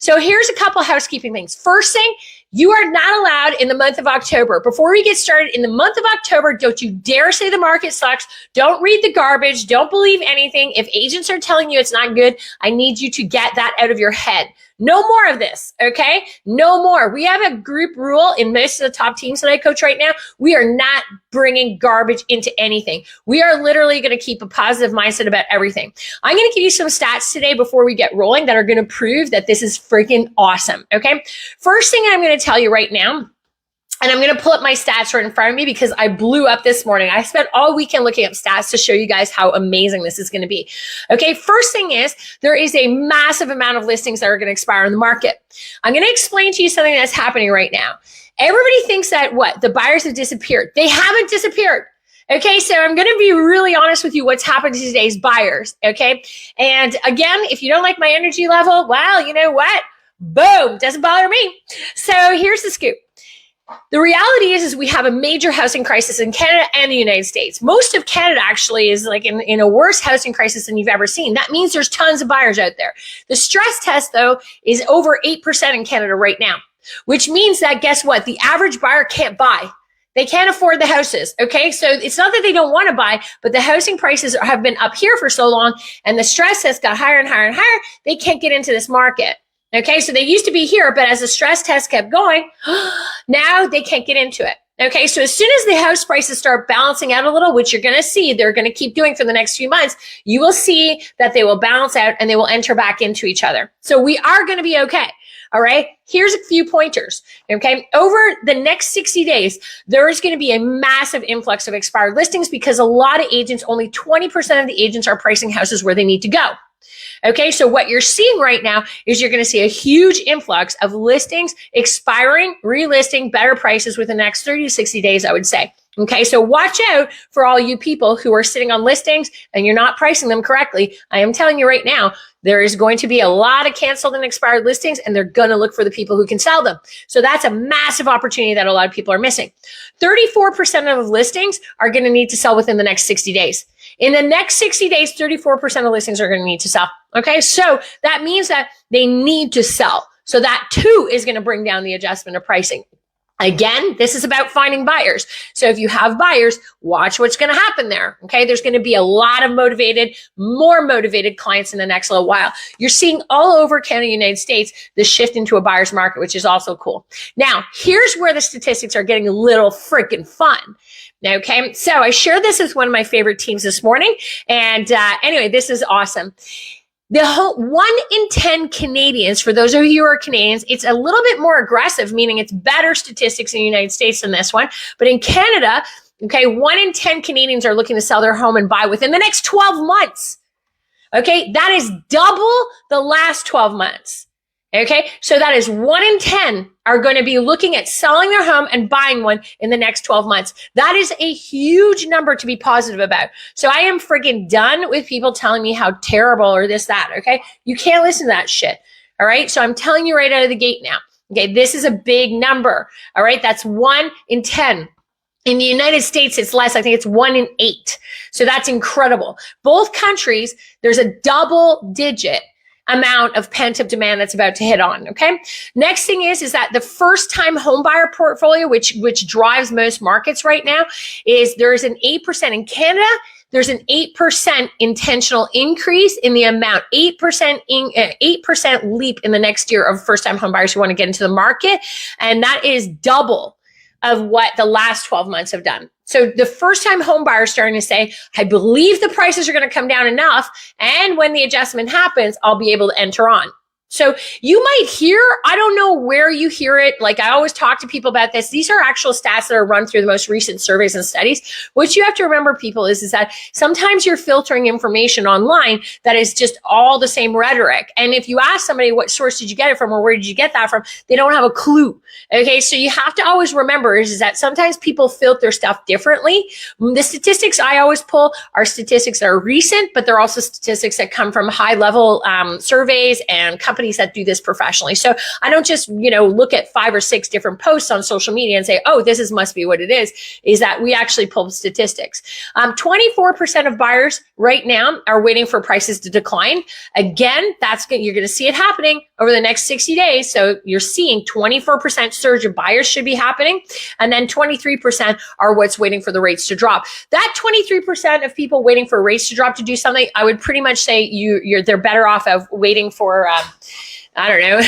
So here's a couple housekeeping things. First thing, you are not allowed in the month of October. Before we get started, in the month of October, don't you dare say the market sucks. Don't read the garbage. Don't believe anything. If agents are telling you it's not good, I need you to get that out of your head. No more of this, okay? No more. We have a group rule in most of the top teams that I coach right now. We are not bringing garbage into anything. We are literally going to keep a positive mindset about everything. I'm going to give you some stats today before we get rolling that are going to prove that this is freaking awesome, okay? First thing I'm going to tell you right now, and I'm going to pull up my stats right in front of me because I blew up this morning. I spent all weekend looking up stats to show you guys how amazing this is going to be. Okay, first thing is there is a massive amount of listings that are going to expire in the market. I'm going to explain to you something that's happening right now. Everybody thinks that the buyers have disappeared. They haven't disappeared. Okay, so I'm going to be really honest with you what's happened to today's buyers. Okay, and again, if you don't like my energy level, well, you know what? Boom, doesn't bother me. So here's the scoop. The reality is we have a major housing crisis in Canada and the United States. Most of Canada actually is like in a worse housing crisis than you've ever seen. That means there's tons of buyers out there. The stress test, though, is over 8% in Canada right now, which means that guess what? The average buyer can't buy. They can't afford the houses, okay? So it's not that they don't want to buy, but the housing prices have been up here for so long, and the stress test got higher and higher and higher. They can't get into this market. Okay, so they used to be here, but as the stress test kept going, now they can't get into it. Okay, so as soon as the house prices start balancing out a little, which you're going to see, they're going to keep doing for the next few months, you will see that they will balance out and they will enter back into each other. So we are going to be okay. All right, here's a few pointers. Okay, over the next 60 days, there is going to be a massive influx of expired listings because a lot of agents, only 20% of the agents are pricing houses where they need to go. Okay, so what you're seeing right now is you're going to see a huge influx of listings expiring, relisting, better prices within the next 30 to 60 days, I would say. Okay, so watch out for all you people who are sitting on listings and you're not pricing them correctly. I am telling you right now, there is going to be a lot of canceled and expired listings, and they're going to look for the people who can sell them. So that's a massive opportunity that a lot of people are missing. 34% of listings are going to need to sell within the next 60 days. In the next 60 days, 34% of listings are going to need to sell. Okay, so that means that they need to sell. So that too is going to bring down the adjustment of pricing. Again, this is about finding buyers. So if you have buyers, watch what's going to happen there. Okay, there's going to be a lot of more motivated clients in the next little while. You're seeing all over Canada, United States, the shift into a buyer's market, which is also cool. Now, here's where the statistics are getting a little freaking fun. Okay, so I shared this with one of my favorite teams this morning. And anyway, this is awesome. The whole 1 in 10 Canadians, for those of you who are Canadians, it's a little bit more aggressive, meaning it's better statistics in the United States than this one. But in Canada, okay, 1 in 10 Canadians are looking to sell their home and buy within the next 12 months. Okay, that is double the last 12 months. Okay, so that is 1 in 10 are going to be looking at selling their home and buying one in the next 12 months. That is a huge number to be positive about. So I am freaking done with people telling me how terrible or this, that, okay? You can't listen to that shit, all right? So I'm telling you right out of the gate now, okay? This is a big number, all right? That's 1 in 10. In the United States, it's less. I think it's 1 in 8. So that's incredible. Both countries, there's a double-digit amount of pent-up demand that's about to hit on, okay? Next thing is that the first-time homebuyer portfolio, which drives most markets right now, is there's an 8% in Canada. There's an 8% intentional increase in the amount, 8% leap in the next year of first-time homebuyers who want to get into the market, and that is double of what the last 12 months have done. So the first-time home buyer is starting to say, I believe the prices are going to come down enough, and when the adjustment happens, I'll be able to enter on. So you might hear, I don't know where you hear it. Like I always talk to people about this. These are actual stats that are run through the most recent surveys and studies. What you have to remember, people, is that sometimes you're filtering information online that is just all the same rhetoric. And if you ask somebody, what source did you get it from or where did you get that from? They don't have a clue. Okay, so you have to always remember is that sometimes people filter stuff differently. The statistics I always pull are statistics that are recent, but they're also statistics that come from high-level surveys and companies that do this professionally. So I don't just, look at 5 or 6 different posts on social media and say, oh, must be what it is that we actually pull statistics. 24% of buyers right now are waiting for prices to decline. Again, you're going to see it happening over the next 60 days. So you're seeing 24% surge of buyers should be happening. And then 23% are what's waiting for the rates to drop. That 23% of people waiting for rates to drop to do something, I would pretty much say they're better off of waiting for, I don't know,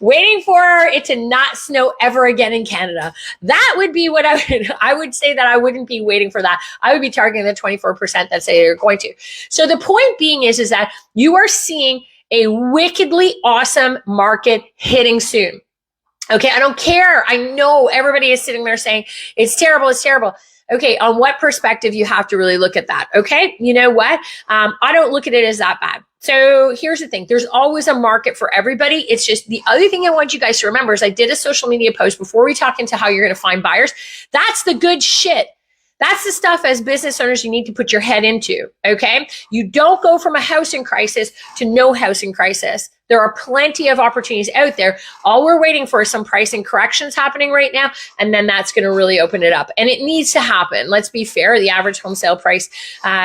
waiting for it to not snow ever again in Canada. That would be what I would say that I wouldn't be waiting for that. I would be targeting the 24% that say they're going to. So the point being is that you are seeing a wickedly awesome market hitting soon. Okay, I don't care. I know everybody is sitting there saying it's terrible, it's terrible. Okay, on what perspective you have to really look at that. Okay, you know what? I don't look at it as that bad. So here's the thing. There's always a market for everybody. It's just the other thing I want you guys to remember is I did a social media post before we talk into how you're going to find buyers. That's the good shit. That's the stuff as business owners you need to put your head into, okay? You don't go from a housing crisis to no housing crisis. There are plenty of opportunities out there. All we're waiting for is some pricing corrections happening right now, and then that's going to really open it up. And it needs to happen. Let's be fair. The average home sale price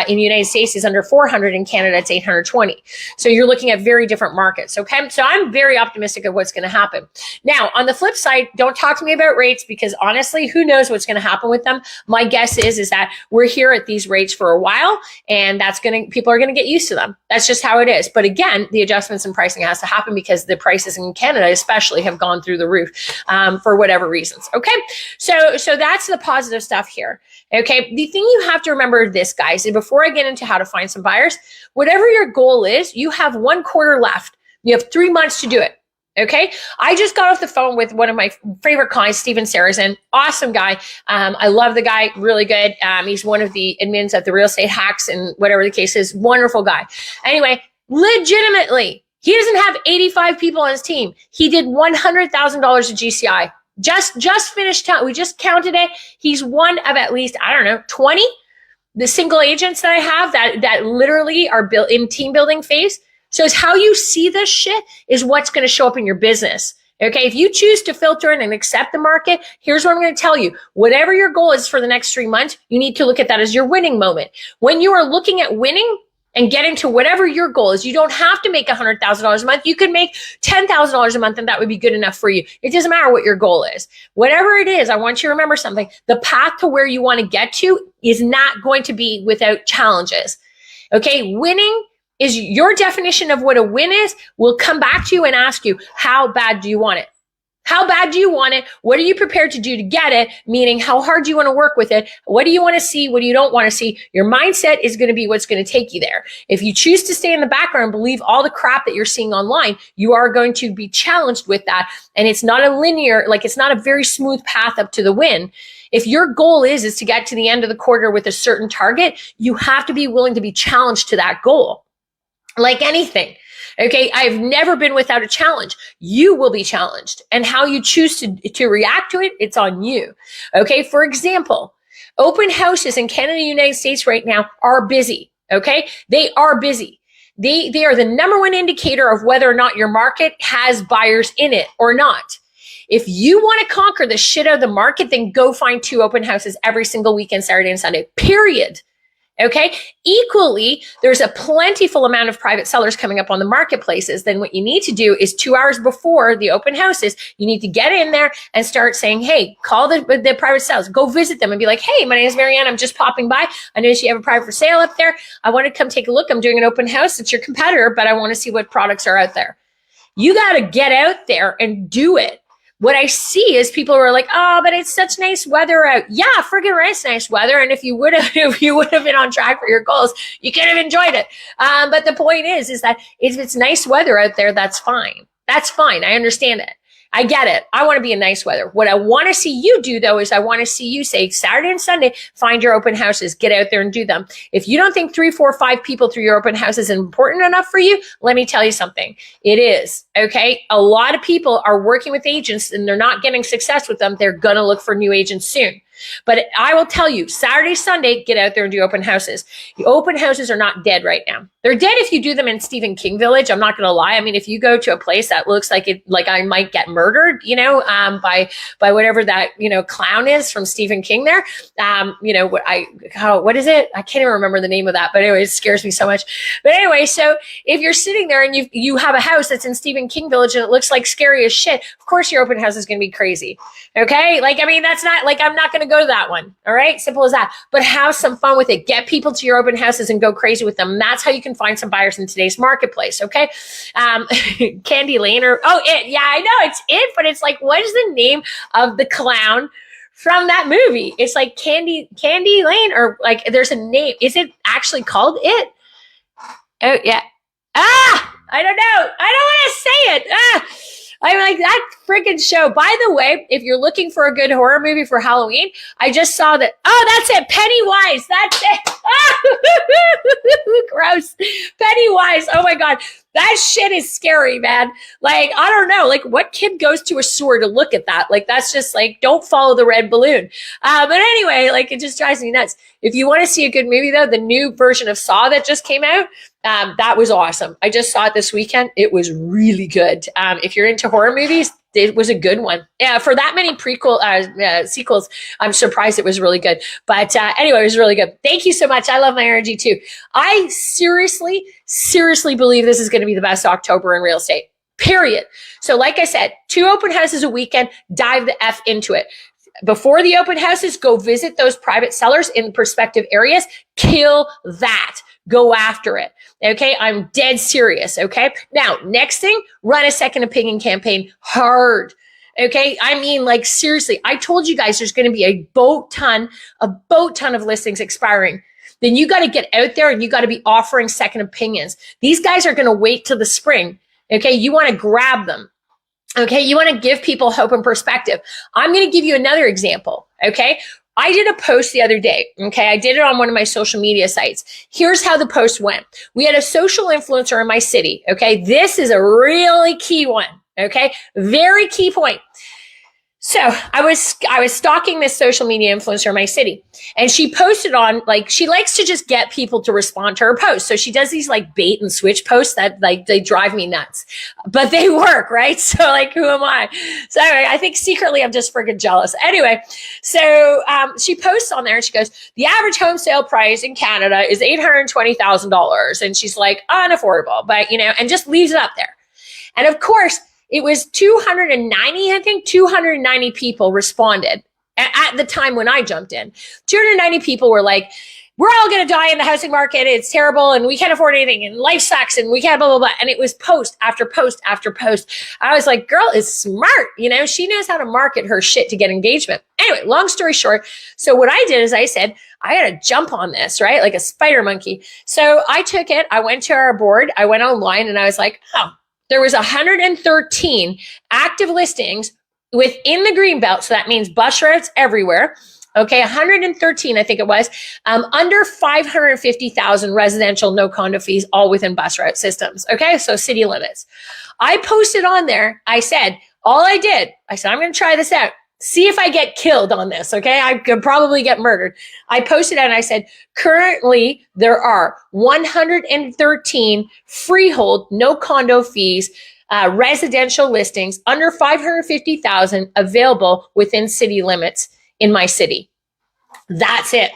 in the United States is under 400. In Canada, it's 820. So you're looking at very different markets, okay? So I'm very optimistic of what's going to happen. Now, on the flip side, don't talk to me about rates because honestly, who knows what's going to happen with them? My guess is that we're here at these rates for a while, and people are going to get used to them. That's just how it is. But again, the adjustments in pricing has to happen because the prices in Canada especially have gone through the roof for whatever reasons. Okay, so that's the positive stuff here. Okay, the thing you have to remember this, guys, and before I get into how to find some buyers, whatever your goal is, you have 1 quarter left. You have 3 months to do it. Okay, I just got off the phone with one of my favorite clients, Steven Sarrazin. Awesome guy. I love the guy, really good. He's one of the admins at the Real Estate Hacks and whatever the case is. Wonderful guy. Anyway, legitimately, he doesn't have 85 people on his team. He did $100,000 of GCI. Just finished. We just counted it. He's one of at least, I don't know, 20 the single agents that I have that literally are built in team building phase. So it's how you see this shit is what's going to show up in your business. Okay, if you choose to filter in and accept the market, here's what I'm going to tell you. Whatever your goal is for the next 3 months, you need to look at that as your winning moment. When you are looking at winning and getting to whatever your goal is, you don't have to make $100,000 a month. You could make $10,000 a month and that would be good enough for you. It doesn't matter what your goal is. Whatever it is, I want you to remember something. The path to where you want to get to is not going to be without challenges. Okay, winning is your definition of what a win is. We'll come back to you and ask you, how bad do you want it? How bad do you want it? What are you prepared to do to get it? Meaning, how hard do you want to work with it? What do you want to see? What do you don't want to see? Your mindset is going to be what's going to take you there. If you choose to stay in the background and believe all the crap that you're seeing online, you are going to be challenged with that. And it's not a linear, it's not a very smooth path up to the win. If your goal is to get to the end of the quarter with a certain target, you have to be willing to be challenged to that goal. Like anything. Okay, I've never been without a challenge. You will be challenged. And how you choose to react to it, it's on you. Okay, for example, open houses in Canada and the United States right now are busy. Okay, they are busy. They are the number one indicator of whether or not your market has buyers in it or not. If you want to conquer the shit out of the market, then go find 2 open houses every single weekend, Saturday and Sunday, period. Okay. Equally, there's a plentiful amount of private sellers coming up on the marketplaces. Then what you need to do is 2 hours before the open houses, you need to get in there and start saying, hey, call the private sellers, go visit them and be like, hey, my name is Mary-Anne. I'm just popping by. I noticed you have a private for sale up there. I want to come take a look. I'm doing an open house. It's your competitor, but I want to see what products are out there. You got to get out there and do it. What I see is people are like, oh, but it's such nice weather out. Yeah, friggin' it's nice weather. And if you would have been on track for your goals, you could have enjoyed it. But the point is that if it's nice weather out there, that's fine. That's fine. I understand it. I get it. I want to be in nice weather. What I want to see you do, though, is I want to see you say Saturday and Sunday, find your open houses, get out there and do them. If you don't think 3, 4, 5 people through your open house is important enough for you, let me tell you something. It is. Okay. A lot of people are working with agents and they're not getting success with them. They're going to look for new agents soon. But I will tell you, Saturday, Sunday, get out there and do open houses. The open houses are not dead right now. They're dead if you do them in Stephen King Village. I'm not going to lie. I mean, if you go to a place that looks like I might get murdered, by whatever that, clown is from Stephen King there. What is it? I can't even remember the name of that, but anyway, it scares me so much. But anyway, so if you're sitting there and you have a house that's in Stephen King Village and it looks like scary as shit, of course your open house is going to be crazy. Okay. That's not like, I'm not going to go to that one. All right. Simple as that, but have some fun with it. Get people to your open houses and go crazy with them. That's how you can find some buyers in today's marketplace. Okay. Candy Lane It. Yeah, I know it's It, but it's like, what is the name of the clown from that movie? It's like Candy Lane, or like there's a name. Is it actually called It? Oh yeah. I don't know. I don't want to say it. I'm like, that freaking show. By the way, if you're looking for a good horror movie for Halloween, I just saw that. Oh, that's it. Pennywise. That's it. Gross. Pennywise. Oh my God. That shit is scary, man. Like, I don't know. Like, what kid goes to a sewer to look at that? Like, that's just like, don't follow the red balloon. But anyway, like, it just drives me nuts. If you want to see a good movie, though, the new version of Saw that just came out, that was awesome. I just saw it this weekend. It was really good. If you're into horror movies, it was a good one. Yeah, for that many sequels, I'm surprised it was really good. But anyway, it was really good. Thank you so much. I love my energy too. I seriously believe this is going to be the best October in real estate, period. So like I said, 2 open houses a weekend, dive the F into it. Before the open houses, go visit those private sellers in prospective areas. Kill that. Go after it. Okay. I'm dead serious. Okay. Now, next thing, run a second opinion campaign hard. Okay. I mean, like, seriously, I told you guys there's going to be a boat ton of listings expiring. Then you got to get out there and you got to be offering second opinions. These guys are going to wait till the spring. Okay. You want to grab them. Okay. You want to give people hope and perspective. I'm going to give you another example. Okay. I did a post the other day. Okay. I did it on one of my social media sites. Here's how the post went. We had a social influencer in my city. Okay. This is a really key one. Okay. Very key point. So I was stalking this social media influencer in my city, and she posted on, like, she likes to just get people to respond to her posts. So she does these like bait and switch posts that, like, they drive me nuts, but they work, right? So like, who am I? So anyway, I think secretly I'm just freaking jealous. Anyway, so she posts on there and she goes, the average home sale price in Canada is $820,000. And she's like, unaffordable, but and just leaves it up there. And of course, it was 290 people responded at the time when I jumped in. 290 people were like, we're all going to die in the housing market. It's terrible. And we can't afford anything. And life sucks. And we can't blah, blah, blah. And it was post after post after post. I was like, girl is smart. She knows how to market her shit to get engagement. Anyway, long story short. So what I did is I said, I got to jump on this, right? Like a spider monkey. So I took it. I went to our board. I went online and I was like, there was 113 active listings within the Greenbelt. So that means bus routes everywhere. Okay, 113, I think it was, under 550,000 residential, no condo fees, all within bus route systems. Okay, so city limits. I posted on there, I said, I'm going to try this out. See if I get killed on this, okay? I could probably get murdered. I posted out and I said, currently there are 113 freehold, no condo fees, residential listings under 550,000 available within city limits in my city. That's it.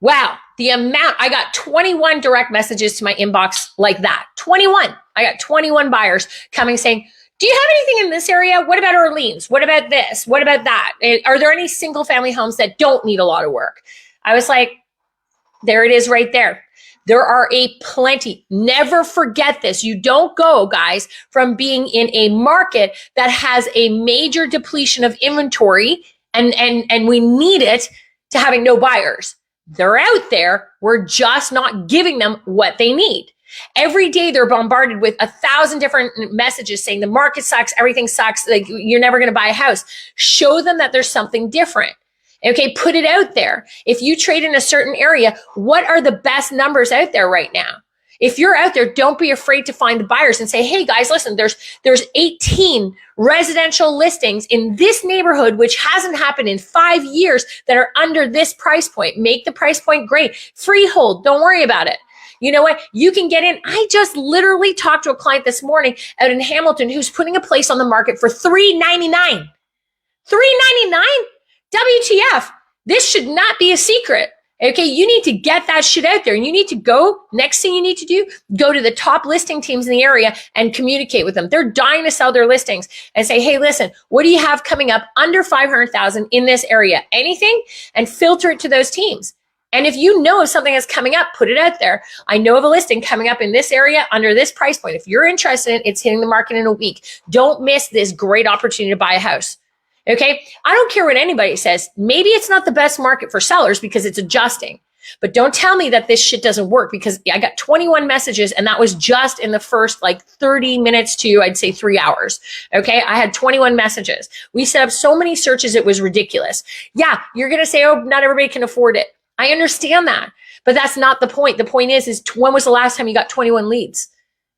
Wow. The amount, I got 21 direct messages to my inbox like that. 21. I got 21 buyers coming saying, do you have anything in this area? What about Orleans? What about this? What about that? Are there any single family homes that don't need a lot of work? I was like, there it is right there. There are a plenty. Never forget this. You don't go, guys, from being in a market that has a major depletion of inventory and we need it to having no buyers. They're out there. We're just not giving them what they need. Every day they're bombarded with 1,000 different messages saying the market sucks, everything sucks, like you're never going to buy a house. Show them that there's something different. Okay, put it out there. If you trade in a certain area, what are the best numbers out there right now? If you're out there, don't be afraid to find the buyers and say, hey guys, listen, there's 18 residential listings in this neighborhood, which hasn't happened in 5 years, that are under this price point. Make the price point great. Freehold, don't worry about it. You know what? You can get in. I just literally talked to a client this morning out in Hamilton who's putting a place on the market for $399. $399? WTF? This should not be a secret. Okay, you need to get that shit out there, and you need to go, next thing you need to do, go to the top listing teams in the area and communicate with them. They're dying to sell their listings, and say, hey, listen, what do you have coming up under 500,000 in this area? Anything? And filter it to those teams. And if you know of something that's coming up, put it out there. I know of a listing coming up in this area under this price point. If you're interested, it's hitting the market in a week. Don't miss this great opportunity to buy a house. Okay, I don't care what anybody says. Maybe it's not the best market for sellers because it's adjusting. But don't tell me that this shit doesn't work, because I got 21 messages, and that was just in the first like 30 minutes to, I'd say, 3 hours. Okay, I had 21 messages. We set up so many searches, it was ridiculous. Yeah, you're going to say, oh, not everybody can afford it. I understand that, but that's not the point. The point is when was the last time you got 21 leads?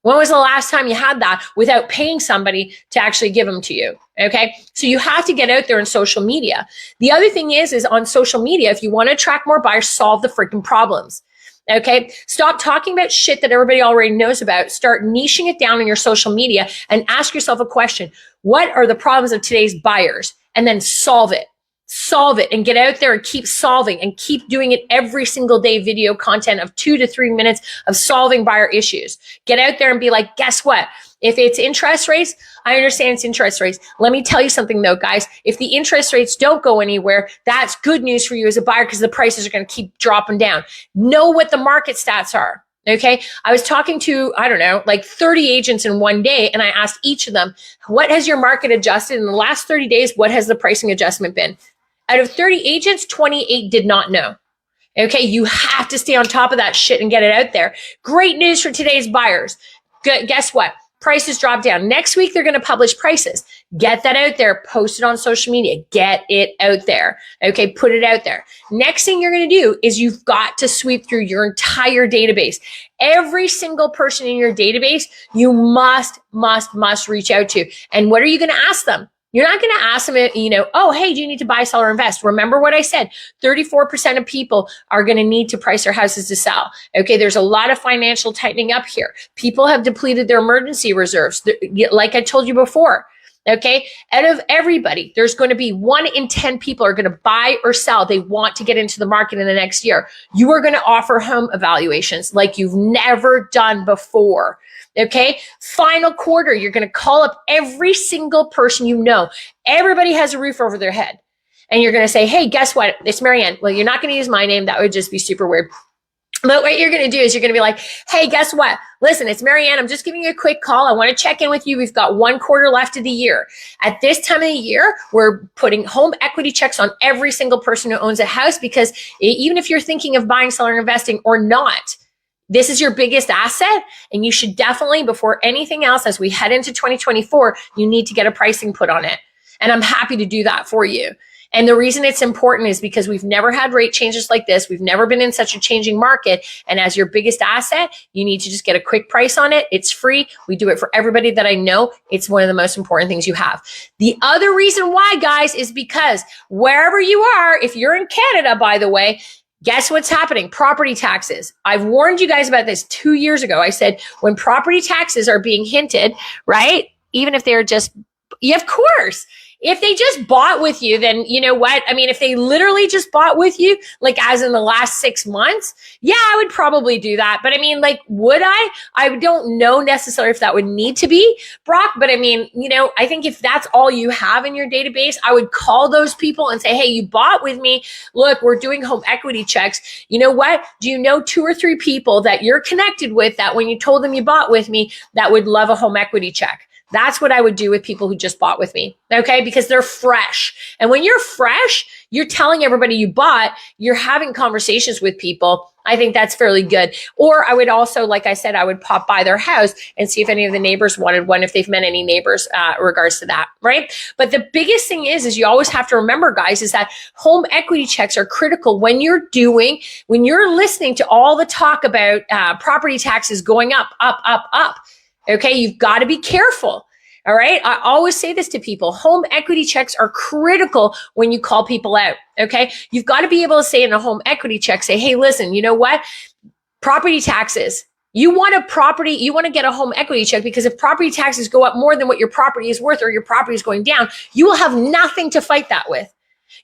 When was the last time you had that without paying somebody to actually give them to you? Okay, so you have to get out there in social media. The other thing is on social media, if you want to attract more buyers, solve the freaking problems. Okay, stop talking about shit that everybody already knows about. Start niching it down in your social media and ask yourself a question. What are the problems of today's buyers? And then solve it. Solve it and get out there and keep solving and keep doing it every single day. Video content of 2 to 3 minutes of solving buyer issues. Get out there and be like, guess what? If it's interest rates, I understand it's interest rates. Let me tell you something though, guys. If the interest rates don't go anywhere, that's good news for you as a buyer, because the prices are going to keep dropping down. Know what the market stats are. Okay. I was talking to, I don't know, like 30 agents in one day, and I asked each of them, what has your market adjusted in the last 30 days? What has the pricing adjustment been? Out of 30 agents, 28 did not know. Okay, you have to stay on top of that shit and get it out there. Great news for today's buyers. Guess what? Prices drop down. Next week, they're going to publish prices. Get that out there. Post it on social media. Get it out there. Okay, put it out there. Next thing you're going to do is you've got to sweep through your entire database. Every single person in your database, you must reach out to. And what are you going to ask them? You're not going to ask them, oh, hey, do you need to buy, sell, or invest? Remember what I said, 34% of people are going to need to price their houses to sell. Okay, there's a lot of financial tightening up here. People have depleted their emergency reserves, like I told you before. Okay, out of everybody, there's going to be 1 in 10 people are going to buy or sell. They want to get into the market in the next year. You are going to offer home evaluations like you've never done before. Okay, final quarter, you're going to call up every single person you know. Everybody has a roof over their head. And you're going to say, hey, guess what? It's Mary-Anne. Well, you're not going to use my name. That would just be super weird. But what you're going to do is you're going to be like, hey, guess what? Listen, it's Mary-Anne. I'm just giving you a quick call. I want to check in with you. We've got 1 quarter left of the year. At this time of the year, we're putting home equity checks on every single person who owns a house, because even if you're thinking of buying, selling, or investing or not, this is your biggest asset, and you should definitely, before anything else, as we head into 2024, you need to get a pricing put on it. And I'm happy to do that for you. And the reason it's important is because we've never had rate changes like this. We've never been in such a changing market. And as your biggest asset, you need to just get a quick price on it. It's free. We do it for everybody that I know. It's one of the most important things you have. The other reason why, guys, is because wherever you are, if you're in Canada, by the way, guess what's happening? Property taxes. I've warned you guys about this 2 years ago. I said, when property taxes are being hinted, right? Even if they're just, yeah, of course. If they just bought with you, then you know what? I mean, if they literally just bought with you, like as in the last 6 months, yeah, I would probably do that. But I mean, like, would I? I don't know necessarily if that would need to be, Brock. But I mean, I think if that's all you have in your database, I would call those people and say, hey, you bought with me. Look, we're doing home equity checks. You know what? Do you know 2 or 3 people that you're connected with that when you told them you bought with me, that would love a home equity check? That's what I would do with people who just bought with me, okay? Because they're fresh. And when you're fresh, you're telling everybody you bought, you're having conversations with people. I think that's fairly good. Or I would also, like I said, I would pop by their house and see if any of the neighbors wanted one, if they've met any neighbors in regards to that, right? But the biggest thing is you always have to remember, guys, is that home equity checks are critical when you're listening to all the talk about property taxes going up, up, up, up. Okay, you've got to be careful. All right. I always say this to people. Home equity checks are critical when you call people out. Okay. You've got to be able to say in a home equity check, say, hey, listen, you know what? Property taxes. You want to get a home equity check because if property taxes go up more than what your property is worth or your property is going down, you will have nothing to fight that with.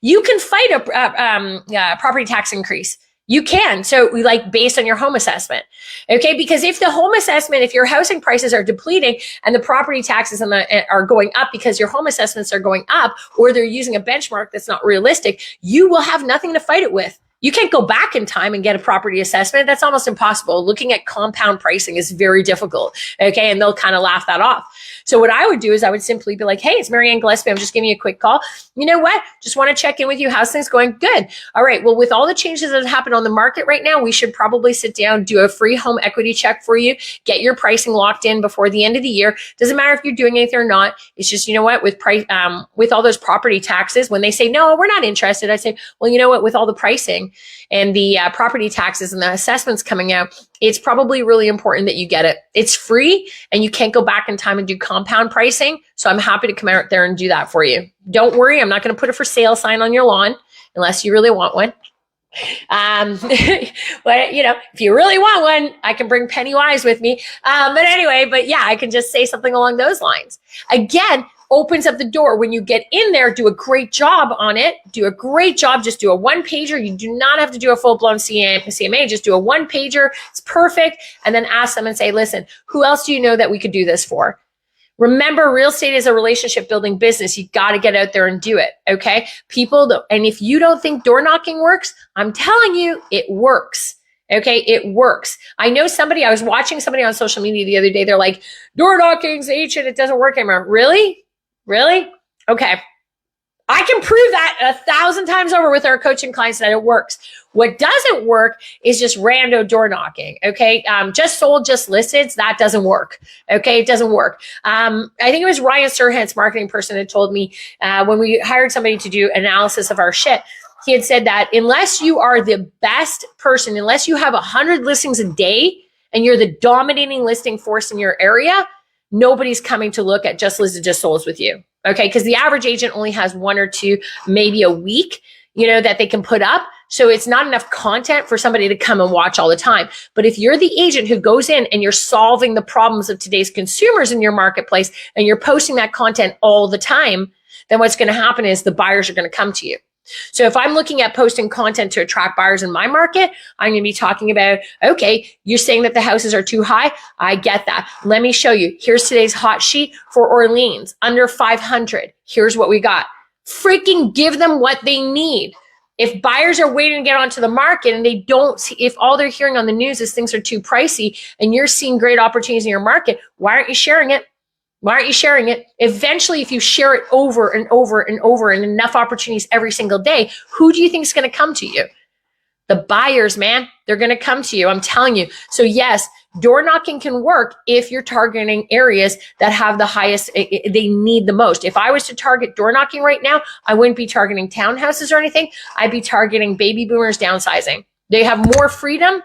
You can fight a property tax increase. You can. So we based on your home assessment. Okay. Because if your housing prices are depleting and the property taxes are going up because your home assessments are going up, or they're using a benchmark that's not realistic, you will have nothing to fight it with. You can't go back in time and get a property assessment. That's almost impossible. Looking at compound pricing is very difficult. Okay. And they'll kind of laugh that off. So what I would do is I would simply be like, hey, it's Mary-Anne Gillespie. I'm just giving you a quick call. You know what? Just want to check in with you. How's things going? Good. All right. Well, with all the changes that have happened on the market right now, we should probably sit down, do a free home equity check for you, get your pricing locked in before the end of the year. Doesn't matter if you're doing anything or not. It's just, you know what, with all those property taxes, when they say, no, we're not interested, I say, well, you know what, with all the pricing and the property taxes and the assessments coming out, it's probably really important that you get it. It's free and you can't go back in time and do compound pricing. So I'm happy to come out there and do that for you. Don't worry, I'm not going to put a for sale sign on your lawn unless you really want one. But if you really want one, I can bring Pennywise with me. But yeah, I can just say something along those lines. Again, opens up the door. When you get in there, do a great job on it. Do a great job. Just do a one pager. You do not have to do a full-blown CMA. Just do a one pager. It's perfect. And then ask them and say, listen, who else do you know that we could do this for? Remember, real estate is a relationship building business. You got to get out there and do it. Okay. And if you don't think door knocking works, I'm telling you, it works. Okay. It works. I was watching somebody on social media the other day. They're like, door knocking's ancient. It doesn't work anymore. Really? Okay. I can prove that 1,000 times over with our coaching clients that it works. What doesn't work is just rando door knocking. Okay. Just sold, just listed. That doesn't work. Okay. It doesn't work. I think it was Ryan Serhant's marketing person that told me, when we hired somebody to do analysis of our shit, he had said that unless you are the best person, unless you have 100 listings a day and you're the dominating listing force in your area, nobody's coming to look at just listed, just sold with you. Okay. Because the average agent only has 1 or 2, maybe a week, that they can put up. So it's not enough content for somebody to come and watch all the time. But if you're the agent who goes in and you're solving the problems of today's consumers in your marketplace and you're posting that content all the time, then what's going to happen is the buyers are going to come to you. So if I'm looking at posting content to attract buyers in my market, I'm going to be talking about, okay, you're saying that the houses are too high. I get that. Let me show you. Here's today's hot sheet for Orleans, under 500. Here's what we got. Freaking give them what they need. If buyers are waiting to get onto the market and they don't see, if all they're hearing on the news is things are too pricey and you're seeing great opportunities in your market, why aren't you sharing it? Why aren't you sharing it? Eventually, if you share it over and over and over and enough opportunities every single day, who do you think is going to come to you? The buyers, man. They're going to come to you. I'm telling you. So yes, door knocking can work if you're targeting areas that have the highest, they need the most. If I was to target door knocking right now, I wouldn't be targeting townhouses or anything. I'd be targeting baby boomers downsizing. They have more freedom.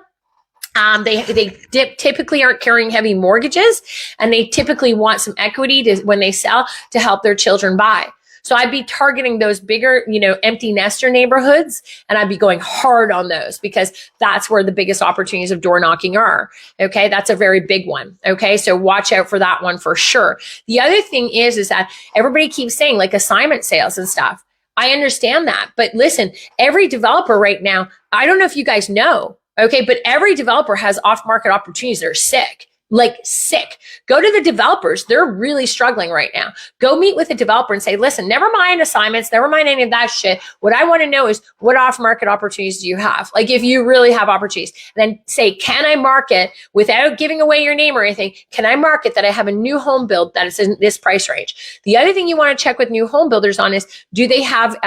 They typically aren't carrying heavy mortgages, and they typically want some equity when they sell to help their children buy. So I'd be targeting those bigger, empty nester neighborhoods, and I'd be going hard on those because that's where the biggest opportunities of door knocking are. Okay. That's a very big one. Okay. So watch out for that one for sure. The other thing is that everybody keeps saying assignment sales and stuff. I understand that, but listen, every developer right now, I don't know if you guys know, okay, but every developer has off-market opportunities that are sick. like sick. Go to the developers. They're really struggling right now. Go meet with a developer and say, listen, never mind assignments, never mind any of that shit. What I want to know is what off-market opportunities do you have? Like if you really have opportunities, then say, can I market without giving away your name or anything? Can I market that I have a new home build that is in this price range? The other thing you want to check with new home builders on is, do they have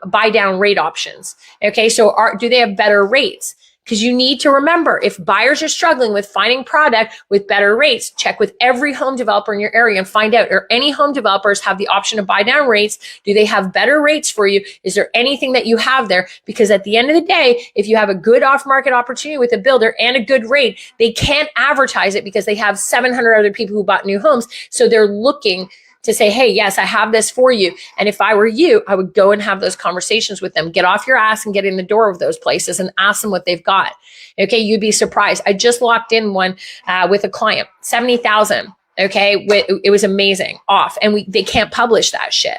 buy down rate options? Okay, so do they have better rates? Because you need to remember, if buyers are struggling with finding product with better rates, check with every home developer in your area and find out, are any home developers have the option to buy down rates? Do they have better rates for you? Is there anything that you have there? Because at the end of the day, if you have a good off-market opportunity with a builder and a good rate, they can't advertise it because they have 700 other people who bought new homes. So they're looking to say, hey, yes, I have this for you. And if I were you, I would go and have those conversations with them. Get off your ass and get in the door of those places and ask them what they've got. Okay, you'd be surprised. I just locked in one with a client, 70,000. Okay, it was amazing, off. And they can't publish that shit.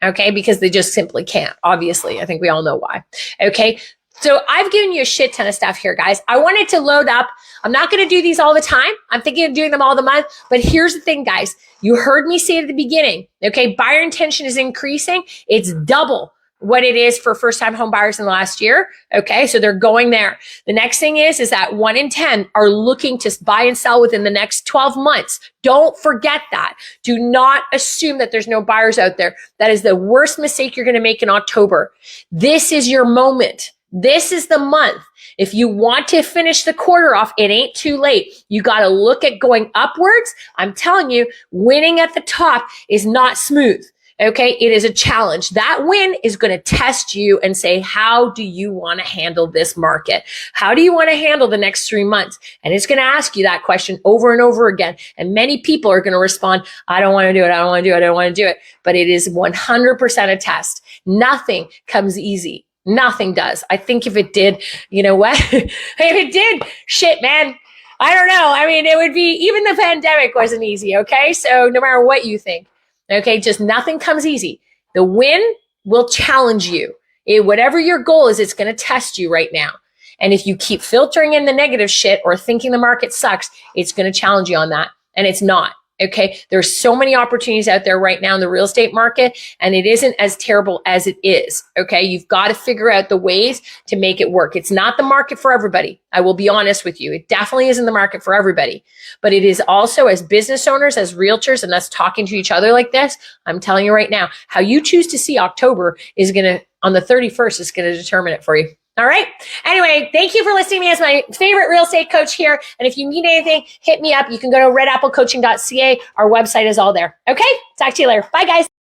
Okay, because they just simply can't. Obviously, I think we all know why. Okay, so I've given you a shit ton of stuff here, guys. I wanted to load up. I'm not going to do these all the time. I'm thinking of doing them all the month. But here's the thing, guys. You heard me say at the beginning, okay, buyer intention is increasing. It's double what it is for first-time home buyers in the last year. Okay, so they're going there. The next thing is that 1 in 10 are looking to buy and sell within the next 12 months. Don't forget that. Do not assume that there's no buyers out there. That is the worst mistake you're going to make in October. This is your moment. This is the month. If you want to finish the quarter off, it ain't too late. You got to look at going upwards. I'm telling you, winning at the top is not smooth. Okay, it is a challenge. That win is going to test you and say, how do you want to handle this market? How do you want to handle the next 3 months? And it's going to ask you that question over and over again. And many people are going to respond, I don't want to do it. I don't want to do it. I don't want to do it. But it is 100% a test. Nothing comes easy. Nothing does. I think if it did, you know what? If it did, shit, man. I don't know. I mean, it would be, even the pandemic wasn't easy, okay? So no matter what you think, okay, just nothing comes easy. The win will challenge you. Whatever your goal is, it's going to test you right now. And if you keep filtering in the negative shit or thinking the market sucks, it's going to challenge you on that. And it's not. Okay, there's so many opportunities out there right now in the real estate market, and it isn't as terrible as it is. Okay, you've got to figure out the ways to make it work. It's not the market for everybody. I will be honest with you. It definitely isn't the market for everybody, but it is also, as business owners, as realtors, and us talking to each other like this, I'm telling you right now, how you choose to see October is going to, on the 31st, is going to determine it for you. All right. Anyway, thank you for listening to me as my favorite real estate coach here. And if you need anything, hit me up. You can go to redapplecoaching.ca. Our website is all there. Okay. Talk to you later. Bye, guys.